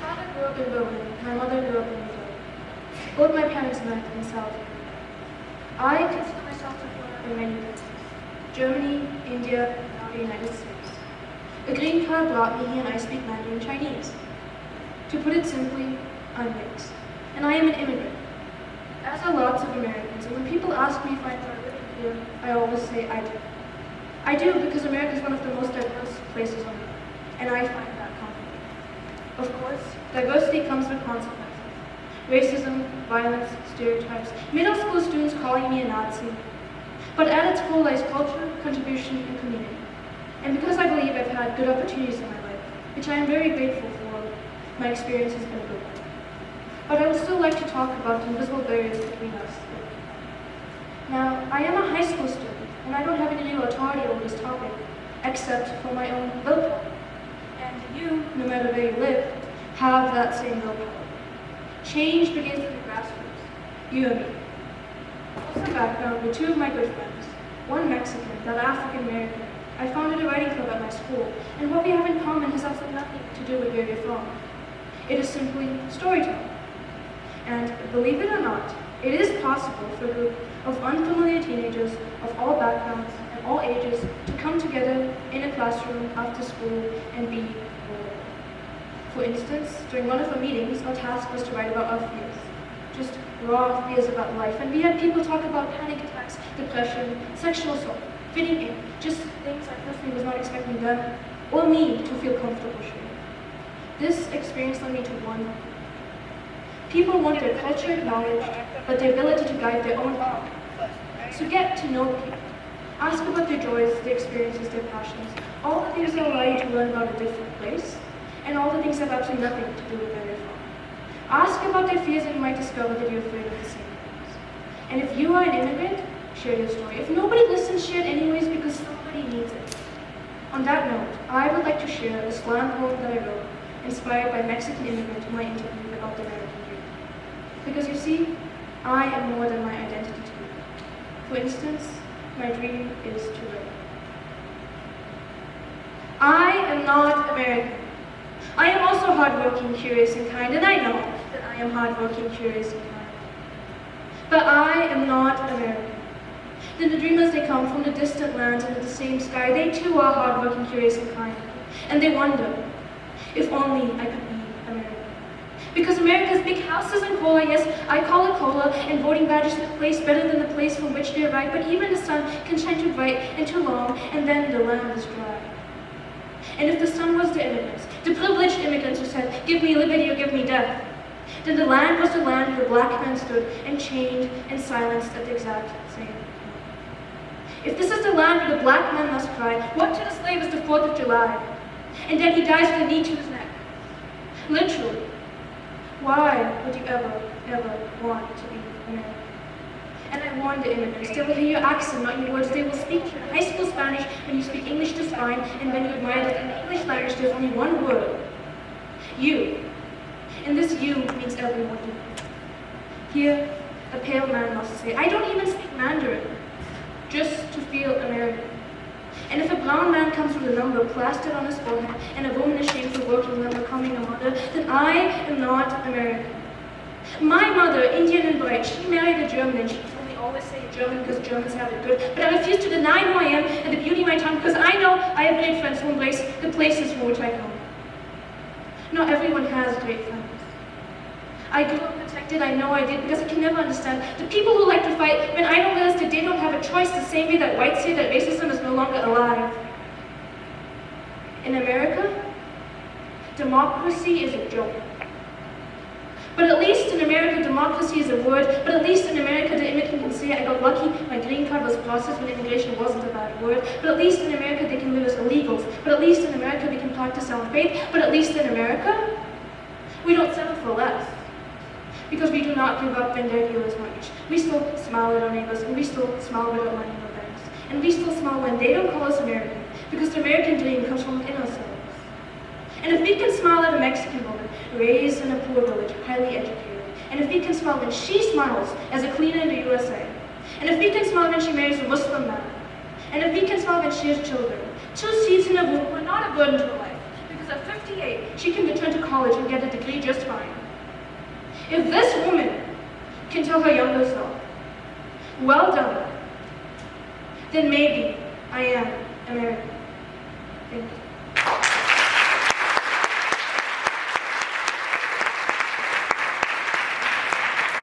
father grew up in Berlin, my mother grew up in New York. Both my parents met in South Europe. I consider myself to grow up in many places: Germany, India, and now the United States. A green card brought me here and I speak Mandarin Chinese. To put it simply, I'm mixed. And I am an immigrant. As are lots of Americans, and when people ask me if I thought living here, I always say I do. I do because America is one of the most diverse places on earth, and I find that comforting. Of course, diversity comes with consequences. Racism, violence, stereotypes, middle school students calling me a Nazi. But at its core lies culture, contribution, and community. And because I believe I've had good opportunities in my life, which I am very grateful for, my experience has been a good one. But I would still like to talk about the invisible barriers between us. Now, I am a high school student, and I don't have any real authority over this topic, except for my own willpower. And you, no matter where you live, have that same willpower. Change begins in the grassroots, you and me. Also background with two of my good friends, one Mexican, that African American. I founded a writing club at my school, and what we have in common has absolutely nothing to do with where we're from. It is simply storytelling. And believe it or not, it is possible for a group of unfamiliar teenagers of all backgrounds and all ages to come together in a classroom after school and be bored. For instance, during one of our meetings, our task was to write about our fears. Just raw fears about life. And we had people talk about panic attacks, depression, sexual assault, fitting in, just things I personally was not expecting them or me to feel comfortable sharing. This experience led me to one. People want their culture acknowledged, but their ability to guide their own path. So get to know people. Ask about their joys, their experiences, their passions, all the things that allow you to learn about a different place, and all the things that have absolutely nothing to do with where you're from. Ask about their fears and you might discover that you're afraid of the same things. And if you are an immigrant, share your story. If nobody listens, share it anyways because somebody needs it. On that note, I would like to share a slam poem that I wrote, inspired by a Mexican immigrant in my interview about the American dream. Because you see, I am more than my identity to you. For instance, my dream is to write. I am not American. I am also hardworking, curious, and kind, and I know that I am hardworking, curious, and kind. But I am not American. Then the dreamers, they come from the distant lands under the same sky. They too are hardworking, curious, and kind. And they wonder, if only I could be American. Because America's big houses and cola, yes, I call it cola, and voting badges the place better than the place from which they arrive, but even the sun can shine too bright and too long, and then the land is dry. And if the sun was the immigrants, the privileged immigrants who said, give me liberty or give me death, then the land was the land where the black man stood and chained and silenced at the exact same time. If this is the land where the black man must cry, what to the slave is the 4th of July? And then he dies with a knee to his neck. Literally. Why would you ever want to be American? And I warn the immigrants, they will hear your accent, not your words. They will speak your high school Spanish when you speak English just fine, and when you admire that in the English language there's only one word. You. And this you means everyone. Here, a pale man must say, I don't even speak Mandarin, just to feel American. And if a brown man comes with a number plastered on his forehead, and a woman ashamed for working when becoming a mother, then I am not American. My mother, Indian and bright, she married a German, and she told me always say German because Germans have it good, but I refuse to deny who I am and the beauty of my tongue because I know I have great friends who embrace the places from which I come. Not everyone has great friends. I grew up protected, I know I did, because I can never understand the people who like to fight when I don't realize that they don't have a choice the same way that whites say that racism is no longer alive. In America, democracy is a joke. But at least in America, democracy is a word, but at least in America, the immigrant can say, I got lucky, my green card was processed when immigration wasn't a bad word, but at least in America, they can live as illegals, but at least in America, we can practice our faith, but at least in America, we don't settle for less. Because we do not give up when their deal is much. We still smile at our neighbors, and we still smile without money in our banks. And we still smile when they don't call us American, because the American dream comes from within ourselves. And if we can smile at a Mexican woman, raised in a poor village, highly educated, and if we can smile when she smiles as a cleaner in the USA, and if we can smile when she marries a Muslim man, and if we can smile when she has children, 2 seats in a room are not a burden to her life, because at 58, she can return to college and get a degree just fine. If this woman can tell her younger self, well done, then maybe I am American. Thank you.